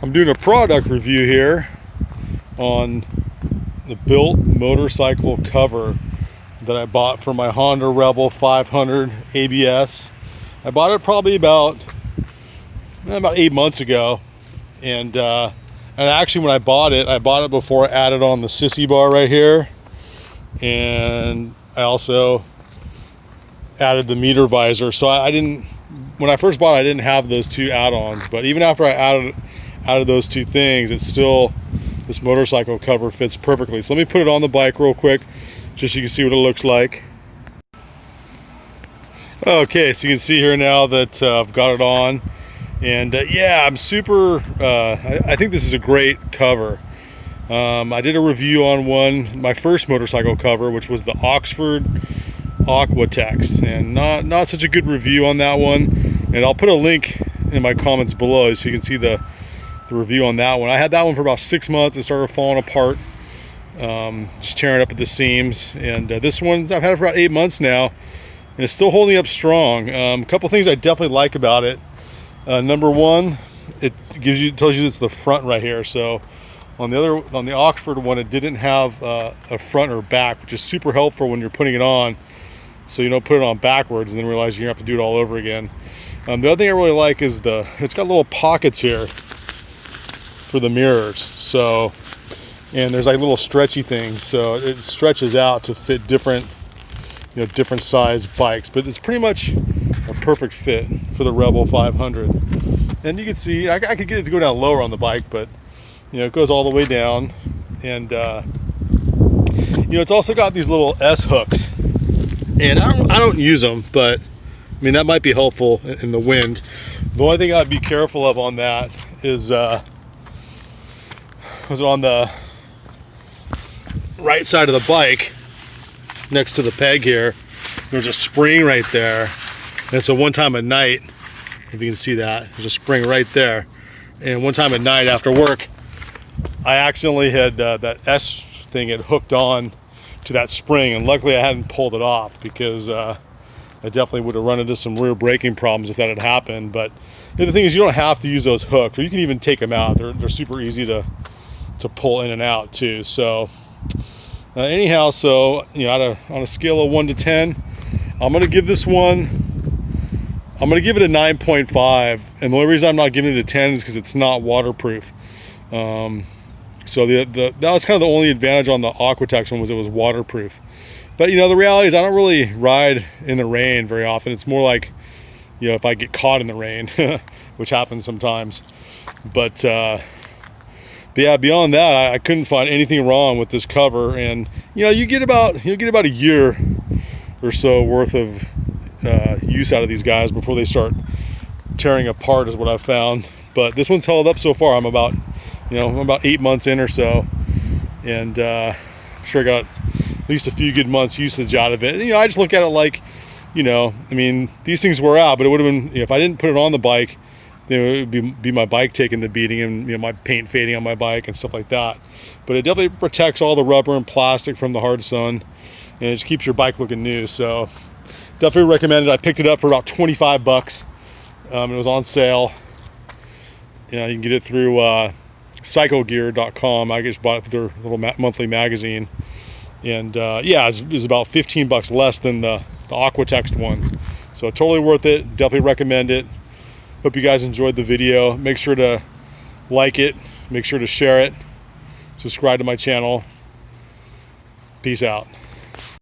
I'm doing a product review here on the Bilt motorcycle cover that I bought for my Honda Rebel 500 ABS. I bought it probably about 8 months ago, and actually when I bought it before I added on the sissy bar right here, and I also added the meter visor. So I didn't, when I first bought it, I didn't have those two add-ons, but even after I added those two things, it's still, this motorcycle cover fits perfectly. So let me put it on the bike real quick just so you can see what it looks like. Okay, so you can see here now that I've got it on, and yeah, I'm super I think this is a great cover. I did a review on my first motorcycle cover, which was the Oxford Aquatext, and not such a good review on that one, and I'll put a link in my comments below so you can see the review on that one. I had that one for about 6 months. It started falling apart, just tearing up at the seams, and this one I've had it for about 8 months now, and it's still holding up strong. A couple things I definitely like about it. Number one, it tells you it's the front right here. So on the Oxford one, it didn't have a front or back, which is super helpful when you're putting it on, so you don't put it on backwards and then realize you're gonna have to do it all over again. The other thing I really like is it's got little pockets here for the mirrors. So, and there's like little stretchy things, so it stretches out to fit different size bikes, but it's pretty much a perfect fit for the Rebel 500. And you can see I could get it to go down lower on the bike, but it goes all the way down, and it's also got these little S hooks, and I don't use them, but I mean that might be helpful in the wind. The only thing I'd be careful of on that is was on the right side of the bike next to the peg here. There's a spring right there, and so one time at night, if you can see that, there's a spring right there, and one time at night after work I accidentally had that S thing had hooked on to that spring, and luckily I hadn't pulled it off, because I definitely would have run into some rear braking problems if that had happened. But the thing is, you don't have to use those hooks, or you can even take them out. They're super easy to pull in and out too. So anyhow, so on a scale of 1 to 10, I'm gonna give this one, I'm gonna give it a 9.5, and the only reason I'm not giving it a 10 is because it's not waterproof. So that was kind of the only advantage on the Aquatext one, was it was waterproof. But the reality is I don't really ride in the rain very often. It's more like if I get caught in the rain, which happens sometimes. But yeah, beyond that, I couldn't find anything wrong with this cover. And you get about a year or so worth of use out of these guys before they start tearing apart, is what I've found. But this one's held up so far. I'm about 8 months in or so, and I'm sure I got at least a few good months usage out of it. And, I just look at it like, I mean, these things wear out, but it would have been, if I didn't put it on the bike, it would be my bike taking the beating, and my paint fading on my bike and stuff like that. But it definitely protects all the rubber and plastic from the hard sun, and it just keeps your bike looking new. So definitely recommend it. I picked it up for about 25 bucks. It was on sale. You can get it through cyclegear.com. I just bought it through their little monthly magazine, and yeah, it was about 15 bucks less than the Aquatext one. So totally worth it. Definitely recommend it. Hope you guys enjoyed the video. Make sure to like it, make sure to share it, subscribe to my channel. Peace out.